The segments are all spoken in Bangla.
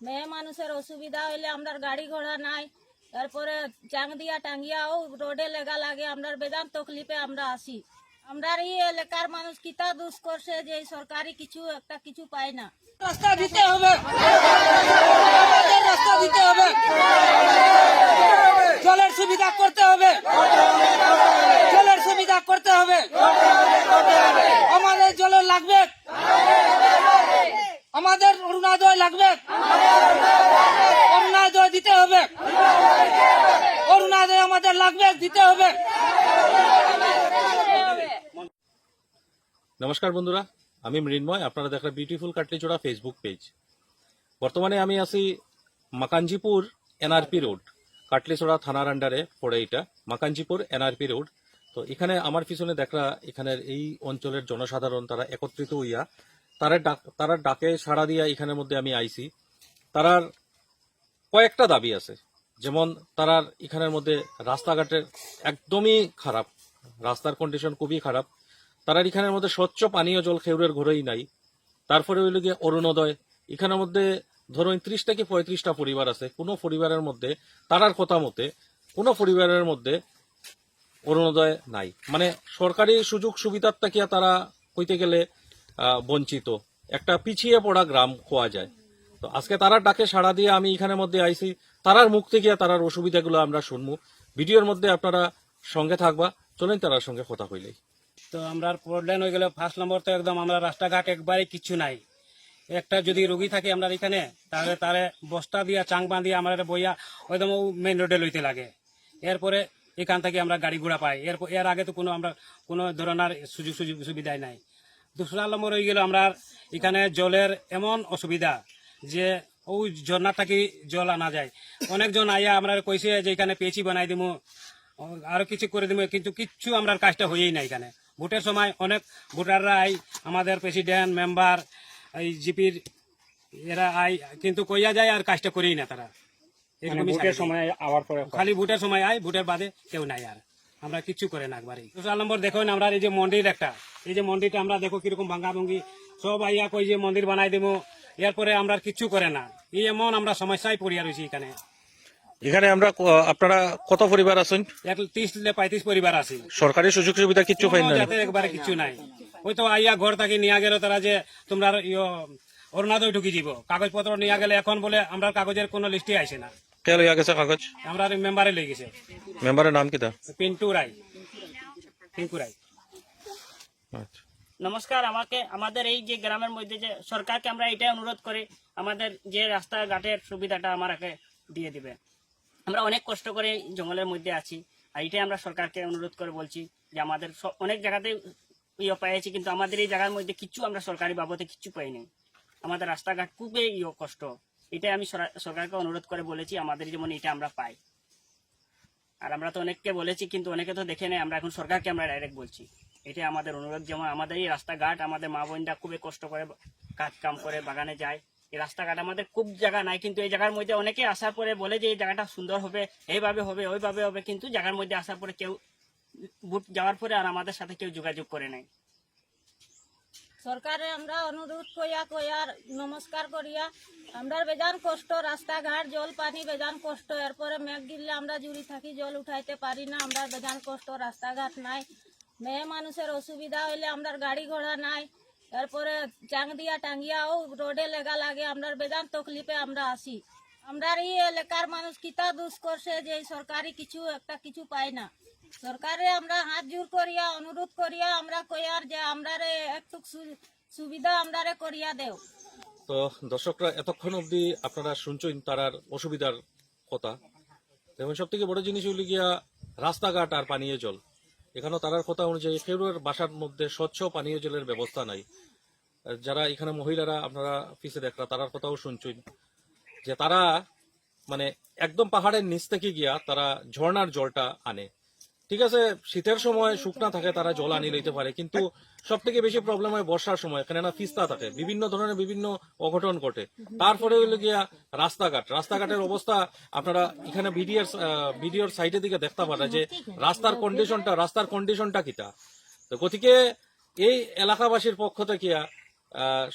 মেয়ে মানুষের অসুবিধা হইলে আমরা গাড়ি ঘোড়া নাই, তারপরে চাংদিয়া টাঙ্গিয়াও রোডে লেগা লাগে, আমরা বেজান তকলিফে আমরা আসি। আমরা এই এলাকার মানুষ কিতা দুষ করছে যে এই সরকারি কিছু পায় না। রাস্তা দিতে হবে, রাস্তা দিতে হবে, জলের সুবিধা করতে হবে, জলের সুবিধা করতে হবে, আমাদের জল লাগবে, আমাদের অরুণোদয় লাগবে, অরুণোদয় দিতে হবে, অরুণোদয় আমাদের লাগবে, দিতে হবে। নমস্কার বন্ধুরা, আমি মৃন্ময়। আপনারা দেখেন বিউটিফুল কাটলিচড়া ফেসবুক পেজ। বর্তমানে আমি আছি মাকাঞ্জিপুর এনআরপি রোড, কাটলিচড়া থানার আন্ডারে পড়ে এটা মাকাঞ্জিপুর এনআরপি রোড। তো এখানে আমার পিছনে দেখরা এখানের এই অঞ্চলের জনসাধারণ তারা একত্রিত হইয়া তারা ডাকে সাড়া দিয়া এখানের মধ্যে আমি আইছি। তারার কয়েকটা দাবি আছে, যেমন তারার এখানের মধ্যে রাস্তাঘাটের একদমই খারাপ, রাস্তার কন্ডিশন খুবই খারাপ। তারার এখানের মধ্যে স্বচ্ছ পানীয় জল খেউরের ঘরেই নাই। তারপরে হইল গিয়ে অরুণোদয়, এখানের মধ্যে ধরুন 30 থেকে 35টা পরিবার আছে, কোনো পরিবারের মধ্যে তারার কথা মতে কোনো পরিবারের মধ্যে অরুণোদয় নাই। মানে সরকারি সুযোগ সুবিধার তাকিয়া তারা হইতে গেলে বঞ্চিত, একটা পিছিয়ে পড়া গ্রাম খোয়া যায়। তো আজকে তারার ডাকে সাড়া দিয়ে আমি এখানের মধ্যে আইছি, তারার মুখ থেকে তারার অসুবিধাগুলো আমরা শুনবো। ভিডিওর মধ্যে আপনারা সঙ্গে থাকবা, চলেন তারার সঙ্গে কথা কইলেই। তো আমরা প্রবলেম হয়ে গেল। ফার্স্ট নম্বর তো একদম আমরা রাস্তাঘাট একবারে কিছু নাই। একটা যদি রোগী থাকে আমরা এখানে, তাহলে তারে বস্তা দিয়া চাং বাঁধিয়া আমরা বইয়া একদম মেইন রোডে লইতে লাগে। এরপরে এখান থেকে আমরা গাড়ি ঘোড়া পাই। এর আগে তো আমরা কোনো ধরনের সুযোগ সুবিধাই নাই। দুসরা নম্বর হয়ে গেল আমরা এখানে জলের এমন অসুবিধা যে ওই ঝর্ণা থেকে জল আনা যায়। অনেকজন আইয়া আমরা কইছে যে এখানে পেঁচি বানাই দিমু, আরো কিছু করে দিব, কিন্তু কিচ্ছু আমরা কাজটা হয়েই না। এখানে ভোটের সময় অনেক ভোটাররা আই, আমাদের প্রেসিডেন্ট মেম্বার এই জিপির এরা আই, কিন্তু কইয়া যায় আর কাজটা করেই না তারা। ভোটের সময় আবার পরে খালি ভোটের সময় আয়, ভোটের বাদে কেউ নাই, আর আমরা কিচ্ছু করে না একবারই। 2 নম্বর দেখুন আমরা এই যে মন্দির একটা, এই যে মন্দিরটা আমরা দেখো কিরকম ভাঙ্গা ভঙ্গি, সব আইয়া কই যে মন্দির বানাই দেবো, এরপরে আমরা কিচ্ছু করে না। এই এমন আমরা সমস্যায় পড়িয়া রয়েছি এখানে। এখানে আমরা আপনারা কত পরিবার আছেন? 30-35 পরিবার আছে। সরকারি সুযোগ সুবিধা কিচ্ছু পাই না, যাতে একবারে কিছু নাই। ওই তো আইয়া ঘর থেকে নিয়ে গেল তারা যে তোমরা অরুণোদয় ঢুকি দিব, কাগজপত্র নিয়ে গেলে এখন বলে আমরা কাগজের কোনো লিস্টে আইসে না। কে লইয়া গেছে কাগজ? আমরা মেম্বারে লই গেছে। মেম্বারের নাম কিটা? পিন্টু রায়। আচ্ছা, নমস্কার। আমাদের এই যে গ্রামের মধ্যে যে সরকারকে আমরা এটাই অনুরোধ করি, আমাদের যে রাস্তাঘাটের সুবিধাটা আমাকে দিয়ে দিবে। আমরা অনেক কষ্ট করে জঙ্গলের মধ্যে আছি, আর এটাই আমরা সরকারকে অনুরোধ করে বলছি যে আমাদের অনেক জায়গাতে পেয়েছি, কিন্তু আমাদের এই জায়গার মধ্যে কিচ্ছু আমরা সরকারি বাবদে কিচ্ছু পাইনি। আমাদের রাস্তাঘাট খুবই কষ্ট। এটাই আমি সরকারকে অনুরোধ করে বলেছি আমাদের যেমন এটা আমরা পাই। আর আমরা তো অনেককে বলেছি, কিন্তু অনেকে তো দেখে নেই। আমরা এখন সরকারকে আমরা ডাইরেক্ট বলছি, এটাই আমাদের অনুরোধ। যেমন আমাদের এই রাস্তাঘাট, আমাদের মা বোনরা খুবই কষ্ট করে কাজ কাম করে বাগানে যায়, এই রাস্তাঘাট আমাদের খুব জায়গা নাই, কিন্তু এই জায়গার মধ্যে অনেকে আসার পরে বলে যে এই জায়গাটা সুন্দর হবে, এইভাবে হবে, ওইভাবে হবে, কিন্তু জায়গার মধ্যে আসার পরে কেউ ভোট যাওয়ার পরে আর আমাদের সাথে কেউ যোগাযোগ করে নাই। সরকারে আমরা অনুরোধ কইয়া নমস্কার করিয়া, আমরা বেজান কষ্ট, রাস্তাঘাট জল পানি বেজান কষ্ট। এরপরে মেঘ গিরলে আমরা জুড়ি থাকি, জল উঠাইতে পারি না, আমরা বেজান কষ্ট, রাস্তাঘাট নাই। মেয়ে মানুষের অসুবিধা হইলে আমরা গাড়ি ঘোড়া নাই, এরপরে চাংদিয়া টাঙ্গিয়াও রোডে লেগা লাগে, আমরা বেজান তকলিফে আমরা আসি। আমরা এই এলাকার মানুষ কিতা দুষ করছে যে এই সরকারি কিছু পায় না। সরকারে আমরা হাত জোর করিয়া অনুরোধ করিয়া আমরা কইয়ার যে আমরা একটু সুবিধা আমরা করিয়া দেও। তো দর্শকরা এতক্ষণ অবধি আপনারা শুনছেন তারার অসুবিধার কথা। এবং সব থেকে বড় জিনিস হইল গিয়া রাস্তাঘাট আর পানীয় জল। এখানেও তারার কথা অনুযায়ী কেউর বাসার মধ্যে স্বচ্ছ পানীয় জলের ব্যবস্থা নাই। যারা এখানে মহিলারা আপনারা পিছে দেখরা তারার কথাও শুনছেন যে তারা মানে একদম পাহাড়ের নিচ থেকে গিয়া তারা ঝর্ণার জলটা আনে। ঠিক আছে, শীতের সময় শুকনা থাকে, তারা জল আনি লইতে পারে, কিন্তু সব থেকে বেশি প্রবলেম হয় বর্ষার সময়, কেননা ফিস্তা থাকে, বিভিন্ন ধরনের বিভিন্ন অঘটন ঘটে। তারপরে হইল গিয়া রাস্তাঘাটের অবস্থা আপনারা এখানে ভিডিওর সাইডের দিকে দেখতে পারে যে রাস্তার কন্ডিশনটা কিটা। তো গতিকে এই এলাকাবাসীর পক্ষ থেকে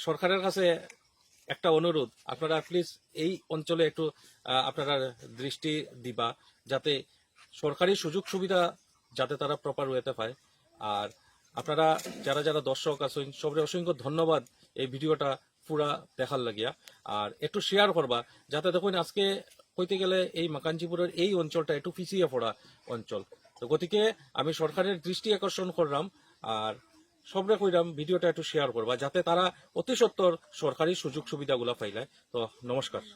সরকারের কাছে একটা অনুরোধ, আপনারা প্লিজ এই অঞ্চলে একটু আপনারা দৃষ্টি দিবা, যাতে সরকারি সুযোগ সুবিধা যাতে তারা প্রপার ওয়েতে পায়। আর আপনারা যারা যারা দর্শক আছেন সবরে অসংখ্য ধন্যবাদ এই ভিডিওটা পুরা দেখার লাগিয়া। আর একটু শেয়ার করবা, যাতে দেখুন আজকে কইতে গেলে এই মাকাঞ্জিপুরের এই অঞ্চলটা একটু পিছিয়ে পড়া অঞ্চল। তো গতিকে আমি সরকারের দৃষ্টি আকর্ষণ করলাম, আর সবরে কইরাম ভিডিওটা একটু শেয়ার করবা, যাতে তারা অতি সত্বর সরকারি সুযোগ সুবিধাগুলা পাইলায়। তো নমস্কার।